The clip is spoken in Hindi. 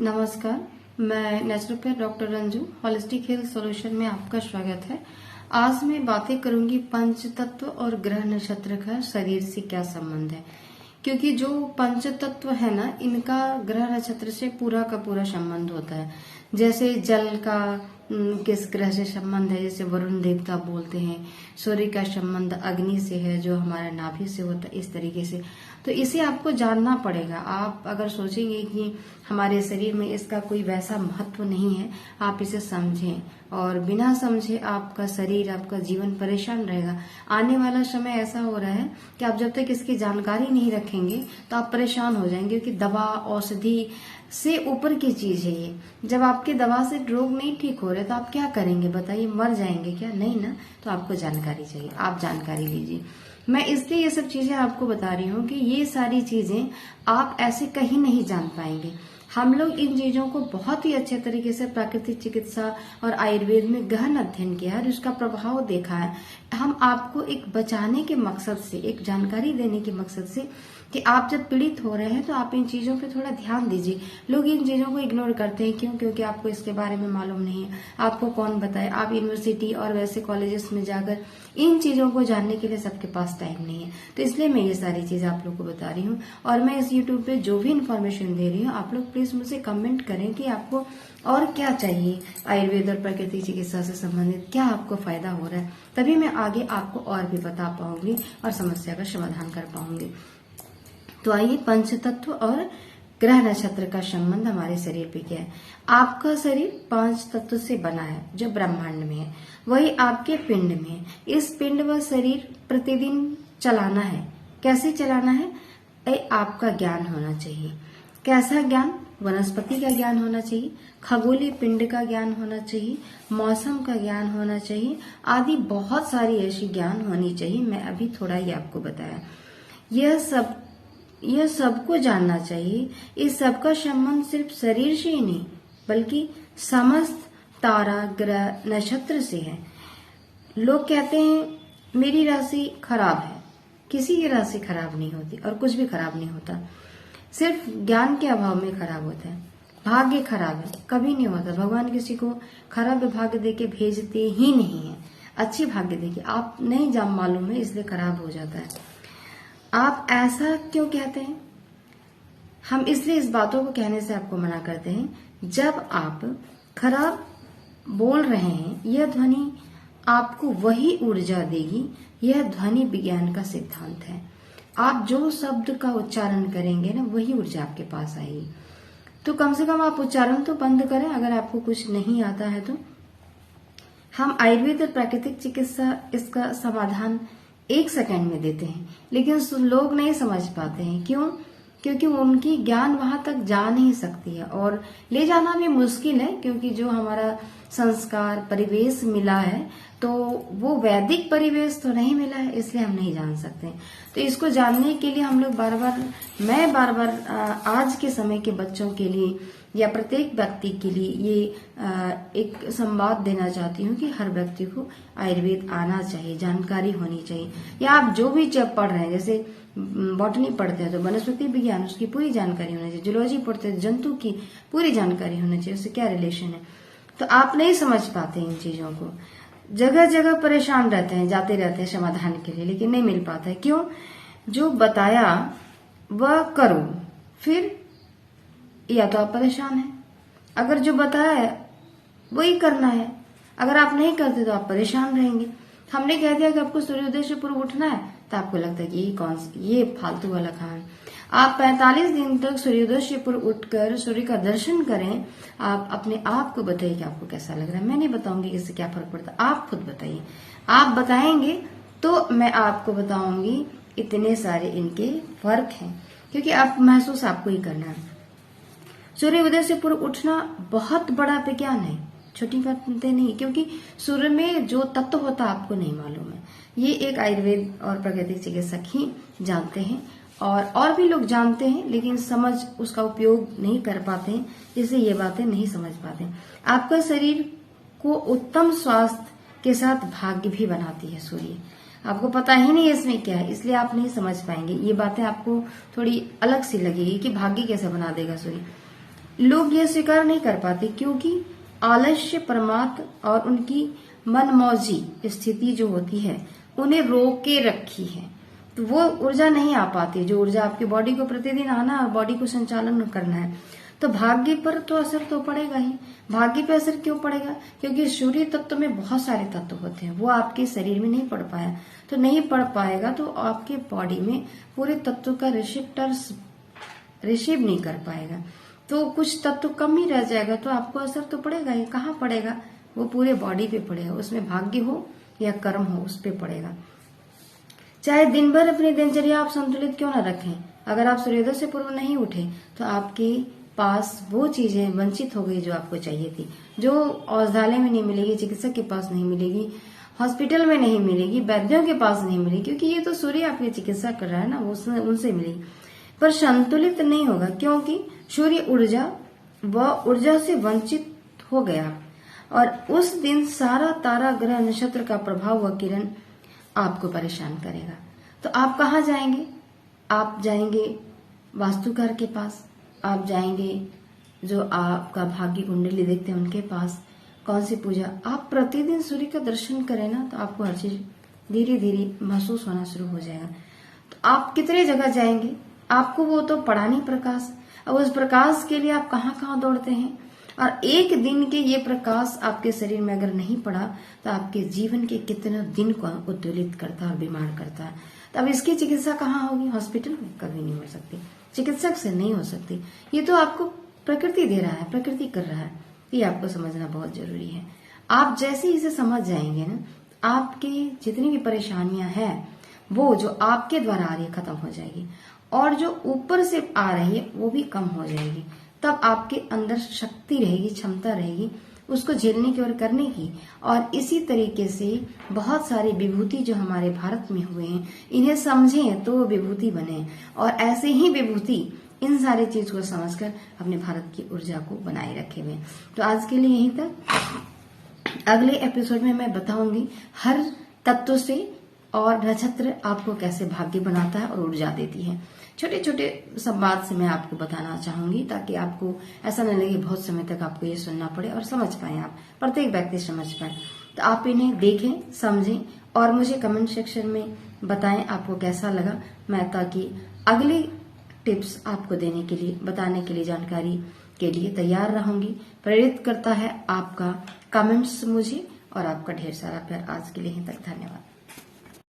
नमस्कार, मैं naturopath doctor Ranju holistic health solution में आपका स्वागत है। आज मैं बातें करूंगी पंच तत्व और ग्रह नक्षत्र का शरीर से क्या संबंध है, क्योंकि जो पंच तत्व है ना, इनका ग्रह नक्षत्र से पूरा का पूरा संबंध होता है। जैसे जल का किस ग्रह से संबंध है, जैसे वरुण देवता बोलते हैं। सूर्य का संबंध अग्नि से है, जो हमारा नाभि से होता है, इस तरीके से। तो इसे आपको जानना पड़ेगा। आप अगर सोचेंगे कि हमारे शरीर में इसका कोई वैसा महत्व नहीं है, आप इसे समझें, और बिना समझे आपका शरीर, आपका जीवन परेशान रहेगा। आने वाला समय ऐसा हो रहा है कि आप जब तक इसकी जानकारी नहीं रखेंगे तो आप परेशान हो जाएंगे, क्योंकि दवा औषधि से ऊपर की चीज है ये। जब आपके दवा से रोग नहीं ठीक हो रहे तो आप क्या करेंगे बताइए? मर जाएंगे क्या? नहीं ना। तो आपको जानकारी चाहिए, आप जानकारी लीजिए। मैं इसलिए ये सब चीजें आपको बता रही हूँ कि ये सारी चीजें आप ऐसे कहीं नहीं जान पाएंगे। हम लोग इन चीजों को बहुत ही अच्छे तरीके से प्राकृतिक चिकित्सा और आयुर्वेद में गहन अध्ययन किया है और इसका प्रभाव देखा है। हम आपको एक बचाने के मकसद से, एक जानकारी देने के मकसद से कि आप जब पीड़ित हो रहे हैं तो आप इन चीजों पे थोड़ा ध्यान दीजिए। लोग इन चीजों को इग्नोर करते हैं। क्यों? क्योंकि आपको इसके बारे में मालूम नहीं है। आपको कौन बताए? आप यूनिवर्सिटी और वैसे कॉलेजेस में जाकर इन चीजों को जानने के लिए सबके पास टाइम नहीं है। तो इसलिए मैं ये सारी चीजें आप लोग को बता रही हूँ। और मैं इस यूट्यूब पे जो भी इन्फॉर्मेशन दे रही हूँ, आप लोग प्लीज मुझे कमेंट करें कि आपको और क्या चाहिए आयुर्वेद और प्राकृतिक चिकित्सा से संबंधित, क्या आपको फायदा हो रहा है। तभी मैं आगे आपको और भी बता पाऊंगी और समस्या का समाधान कर पाऊंगी। तो आइए, पंच तत्व और ग्रह नक्षत्र का संबंध हमारे शरीर पे क्या है। आपका शरीर 5 तत्व से बना है, जो ब्रह्मांड में है, वही आपके पिंड में है। इस पिंड व शरीर प्रतिदिन चलाना है। कैसे चलाना है? आपका ज्ञान होना चाहिए। कैसा ज्ञान? वनस्पति का ज्ञान होना चाहिए, खगोलीय पिंड का ज्ञान होना चाहिए, मौसम का ज्ञान होना चाहिए, आदि बहुत सारी ऐसी ज्ञान होनी चाहिए। मैं अभी थोड़ा ही आपको बताया। यह सबको जानना चाहिए। इस सब का संबंध सिर्फ शरीर से ही नहीं, बल्कि समस्त तारा ग्रह नक्षत्र से है। लोग कहते हैं मेरी राशि खराब है। किसी की राशि खराब नहीं होती और कुछ भी खराब नहीं होता, सिर्फ ज्ञान के अभाव में खराब होता है। भाग्य खराब है, कभी नहीं होता। भगवान किसी को खराब भाग्य देके भेजते ही नहीं है, अच्छी भाग्य देके। आप नहीं जान मालूम है, इसलिए खराब हो जाता है। आप ऐसा क्यों कहते हैं? हम इसलिए इस बातों को कहने से आपको मना करते हैं। जब आप खराब बोल रहे हैं, यह ध्वनि आपको वही ऊर्जा देगी। यह ध्वनि विज्ञान का सिद्धांत है। आप जो शब्द का उच्चारण करेंगे ना, वही ऊर्जा आपके पास आएगी। तो कम से कम आप उच्चारण तो बंद करें। अगर आपको कुछ नहीं आता है तो हम आयुर्वेद और प्राकृतिक चिकित्सा इसका समाधान 1 सेकंड में देते हैं, लेकिन लोग नहीं समझ पाते हैं। क्यों? क्योंकि उनकी ज्ञान वहां तक जा नहीं सकती है, और ले जाना भी मुश्किल है, क्योंकि जो हमारा संस्कार परिवेश मिला है तो वो वैदिक परिवेश तो नहीं मिला है, इसलिए हम नहीं जान सकते। तो इसको जानने के लिए हम लोग मैं बार बार आज के समय के बच्चों के लिए या प्रत्येक व्यक्ति के लिए ये एक संवाद देना चाहती हूँ कि हर व्यक्ति को आयुर्वेद आना चाहिए, जानकारी होनी चाहिए। या आप जो भी जब पढ़ रहे हैं, जैसे बॉटनी पढ़ते हैं तो वनस्पति विज्ञान, उसकी पूरी जानकारी होनी चाहिए। जूलॉजी पढ़ते हैं, जंतु की पूरी जानकारी होनी चाहिए, उससे क्या रिलेशन है। तो आप नहीं समझ पाते इन चीजों को, जगह जगह परेशान रहते हैं, जाते रहते हैं समाधान के लिए, लेकिन नहीं मिल पाता है। क्यों? जो बताया वह करो, फिर या तो आप परेशान हैं। अगर जो बताया है वही करना है, अगर आप नहीं करते तो आप परेशान रहेंगे। हमने कह दिया कि आपको सूर्योदय से पूर्व उठना है, तो आपको लगता है कि ये फालतू वाला काम है। आप 45 दिन तक सूर्योदय से पूर्व उठकर सूर्य का दर्शन करें। आप अपने आप को बताइए कि आपको कैसा लग रहा है। मैं नहीं बताऊंगी इससे क्या फर्क पड़ता, आप खुद बताइए। आप बताएंगे तो मैं आपको बताऊंगी इतने सारे इनके फर्क हैं, क्योंकि आप महसूस आपको ही करना है। सूर्योदय से पूर्व उठना बहुत बड़ा विज्ञान है, छोटी बात नहीं, क्योंकि सूर्य में जो तत्व होता है आपको नहीं मालूम है। ये एक आयुर्वेद और प्राकृतिक चिकित्सक ही जानते हैं, और भी लोग जानते हैं, लेकिन समझ उसका उपयोग नहीं कर पाते हैं, इसलिए ये बातें नहीं समझ पाते। आपका शरीर को उत्तम स्वास्थ्य के साथ भाग्य भी बनाती है सूर्य। आपको पता ही नहीं इसमें क्या है, इसलिए आप नहीं समझ पाएंगे। ये बातें आपको थोड़ी अलग सी लगेगी कि भाग्य कैसे बना देगा सूर्य। लोग यह स्वीकार नहीं कर पाते क्योंकि आलस्य, प्रमाद और उनकी मनमौजी स्थिति जो होती है उन्हें रोक के रखी है। तो वो ऊर्जा नहीं आ पाती, जो ऊर्जा आपकी बॉडी को प्रतिदिन आना और बॉडी को संचालन करना है। तो भाग्य पर तो असर तो पड़ेगा ही। भाग्य पे असर क्यों पड़ेगा? क्योंकि सूर्य तत्व में बहुत सारे तत्व होते हैं, वो आपके शरीर में नहीं पड़ पाया, तो नहीं पड़ पाएगा तो आपके बॉडी में पूरे तत्व का रिसेप्टर्स रिसीव नहीं कर पाएगा, तो कुछ तत्व कम ही रह जाएगा, तो आपको असर तो पड़ेगा ही। कहाँ पड़ेगा? वो पूरे बॉडी पे पड़ेगा, उसमें भाग्य हो या कर्म हो उस पे पड़ेगा। चाहे दिन भर अपनी दिनचर्या आप संतुलित क्यों न रखें, अगर आप सूर्योदय से पूर्व नहीं उठे तो आपके पास वो चीजें वंचित हो गई जो आपको चाहिए थी, जो औषधालय में नहीं मिलेगी, चिकित्सक के पास नहीं मिलेगी, हॉस्पिटल में नहीं मिलेगी, वैद्यों के पास नहीं मिलेगी, क्योंकि ये तो सूर्य आपकी चिकित्सा कर रहा है ना, उनसे मिलेगी। पर संतुलित नहीं होगा क्योंकि सूर्य ऊर्जा से वंचित हो गया, और उस दिन सारा तारा ग्रह नक्षत्र का प्रभाव व किरण आपको परेशान करेगा। तो आप कहाँ जाएंगे? आप जाएंगे वास्तुकार के पास, आप जाएंगे जो आपका भाग्य कुंडली देखते हैं उनके पास। कौन सी पूजा? आप प्रतिदिन सूर्य का दर्शन करें ना, तो आपको हर चीज धीरे धीरे महसूस होना शुरू हो जाएगा। तो आप कितने जगह जाएंगे? आपको वो तो पड़ा नहीं प्रकाश, अब उस प्रकाश के लिए आप कहाँ कहाँ दौड़ते हैं, और एक दिन के ये प्रकाश आपके शरीर में अगर नहीं पड़ा तो आपके जीवन के कितने दिन को उद्वेलित करता है और बीमार करता है। तो अब इसकी चिकित्सा कहाँ होगी? हॉस्पिटल में कभी नहीं हो सकती, चिकित्सक से नहीं हो सकती। ये तो आपको प्रकृति दे रहा है, प्रकृति कर रहा है, ये आपको समझना बहुत जरूरी है। आप जैसे ही इसे समझ जाएंगे ना, आपकी जितनी भी परेशानियां हैं वो जो आपके द्वारा आ रही है खत्म हो जाएगी, और जो ऊपर से आ रही है वो भी कम हो जाएगी। तब आपके अंदर शक्ति रहेगी, क्षमता रहेगी उसको झेलने की और करने की। और इसी तरीके से बहुत सारी विभूति जो हमारे भारत में हुए हैं, इन्हें समझें तो विभूति बने, और ऐसे ही विभूति इन सारी चीज को समझकर अपने भारत की ऊर्जा को बनाए रखे हुए। तो आज के लिए यहीं तक। अगले एपिसोड में मैं बताऊंगी हर तत्व से और नक्षत्र आपको कैसे भाग्य बनाता है और ऊर्जा देती है। छोटे छोटे संवाद से मैं आपको बताना चाहूंगी, ताकि आपको ऐसा न लगे बहुत समय तक आपको ये सुनना पड़े, और समझ पाए, आप प्रत्येक व्यक्ति समझ पाए। तो आप इन्हें देखें, समझें और मुझे कमेंट सेक्शन में बताएं आपको कैसा लगा, मैं ताकि अगली टिप्स आपको देने के लिए, बताने के लिए, जानकारी के लिए तैयार रहूंगी। प्रेरित करता है आपका कमेंट्स मुझे, और आपका ढेर सारा प्यार। आज के लिए यहीं तक, धन्यवाद।